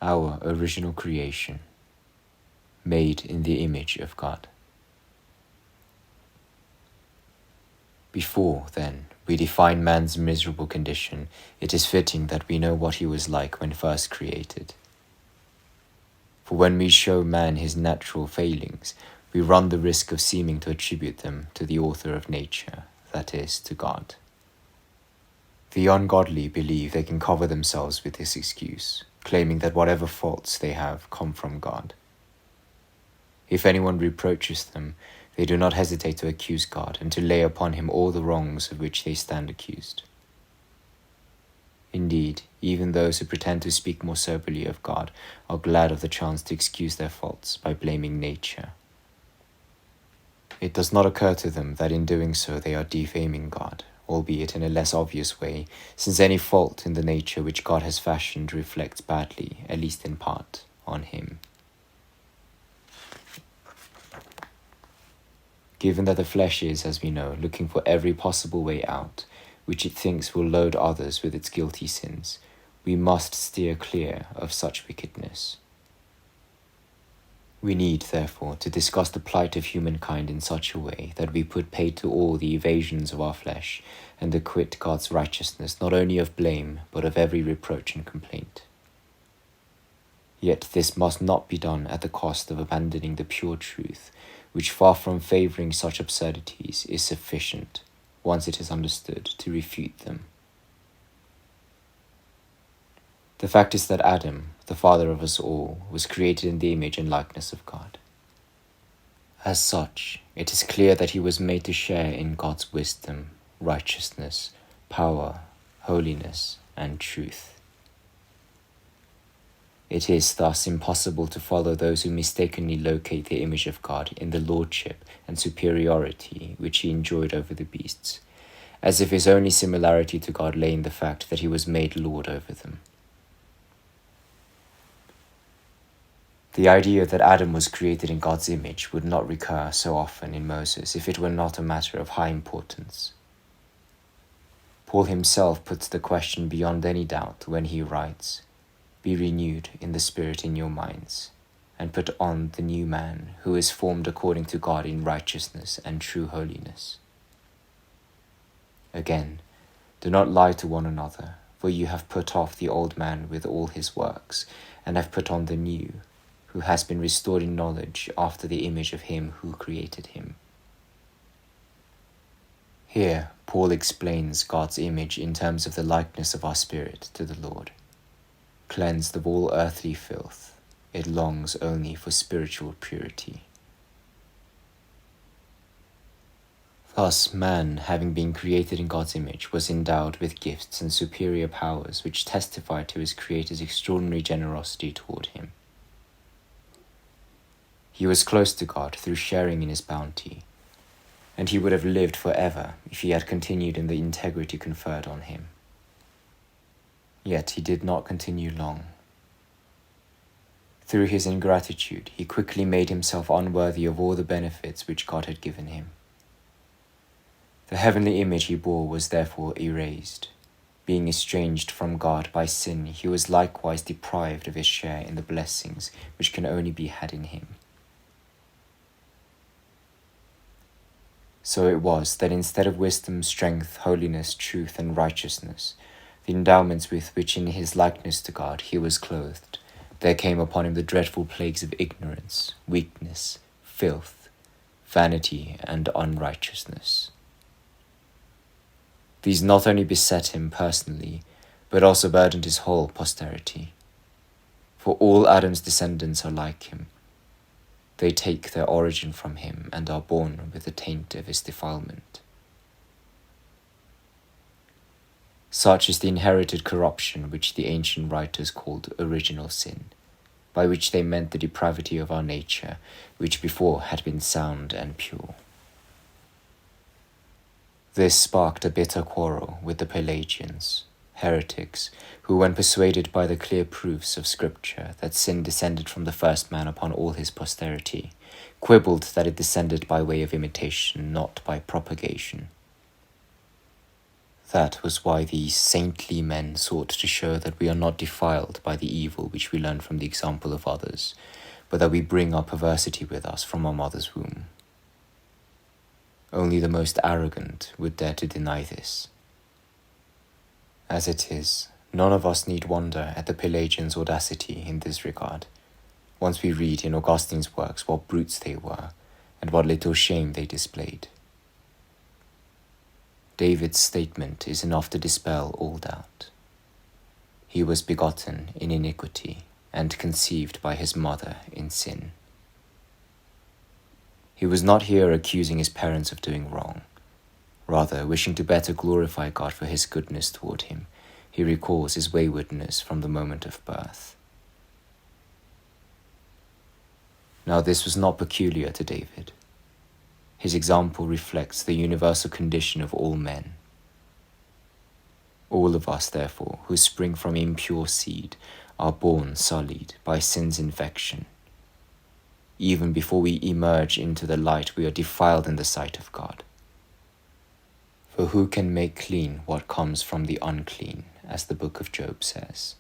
our original creation, made in the image of God. Before, then, we define man's miserable condition, it is fitting that we know what he was like when first created. For when we show man his natural failings, we run the risk of seeming to attribute them to the author of nature, that is, to God. The ungodly believe they can cover themselves with this excuse, claiming that whatever faults they have come from God. If anyone reproaches them, they do not hesitate to accuse God and to lay upon him all the wrongs of which they stand accused. Indeed, even those who pretend to speak more soberly of God are glad of the chance to excuse their faults by blaming nature. It does not occur to them that in doing so they are defaming God, albeit in a less obvious way, since any fault in the nature which God has fashioned reflects badly, at least in part, on him. Given that the flesh is, as we know, looking for every possible way out, which it thinks will load others with its guilty sins, we must steer clear of such wickedness. We need, therefore, to discuss the plight of humankind in such a way that we put paid to all the evasions of our flesh and acquit God's righteousness not only of blame, but of every reproach and complaint. Yet this must not be done at the cost of abandoning the pure truth, which, far from favouring such absurdities, is sufficient, once it is understood, to refute them. The fact is that Adam, the father of us all, was created in the image and likeness of God. As such, it is clear that he was made to share in God's wisdom, righteousness, power, holiness, and truth. It is thus impossible to follow those who mistakenly locate the image of God in the lordship and superiority which he enjoyed over the beasts, as if his only similarity to God lay in the fact that he was made lord over them. The idea that Adam was created in God's image would not recur so often in Moses if it were not a matter of high importance. Paul himself puts the question beyond any doubt when he writes, "Be renewed in the spirit in your minds, and put on the new man, who is formed according to God in righteousness and true holiness." Again, do not lie to one another, for you have put off the old man with all his works, and have put on the new, who has been restored in knowledge after the image of him who created him. Here, Paul explains God's image in terms of the likeness of our spirit to the Lord. Cleansed of all earthly filth, it longs only for spiritual purity. Thus, man, having been created in God's image, was endowed with gifts and superior powers which testified to his Creator's extraordinary generosity toward him. He was close to God through sharing in his bounty, and he would have lived forever if he had continued in the integrity conferred on him. Yet he did not continue long. Through his ingratitude, he quickly made himself unworthy of all the benefits which God had given him. The heavenly image he bore was therefore erased. Being estranged from God by sin, he was likewise deprived of his share in the blessings which can only be had in him. So it was that instead of wisdom, strength, holiness, truth, and righteousness, the endowments with which in his likeness to God he was clothed, there came upon him the dreadful plagues of ignorance, weakness, filth, vanity, and unrighteousness. These not only beset him personally, but also burdened his whole posterity. For all Adam's descendants are like him. They take their origin from him and are born with the taint of his defilement. Such is the inherited corruption which the ancient writers called original sin, by which they meant the depravity of our nature, which before had been sound and pure. This sparked a bitter quarrel with the Pelagians, heretics, who, when persuaded by the clear proofs of Scripture that sin descended from the first man upon all his posterity, quibbled that it descended by way of imitation, not by propagation. That was why these saintly men sought to show that we are not defiled by the evil which we learn from the example of others, but that we bring our perversity with us from our mother's womb. Only the most arrogant would dare to deny this. As it is, none of us need wonder at the Pelagians' audacity in this regard, once we read in Augustine's works what brutes they were, and what little shame they displayed. David's statement is enough to dispel all doubt. He was begotten in iniquity and conceived by his mother in sin. He was not here accusing his parents of doing wrong. Rather, wishing to better glorify God for his goodness toward him, he recalls his waywardness from the moment of birth. Now, this was not peculiar to David. His example reflects the universal condition of all men. All of us, therefore, who spring from impure seed, are born sullied by sin's infection. Even before we emerge into the light, we are defiled in the sight of God. For who can make clean what comes from the unclean, as the book of Job says?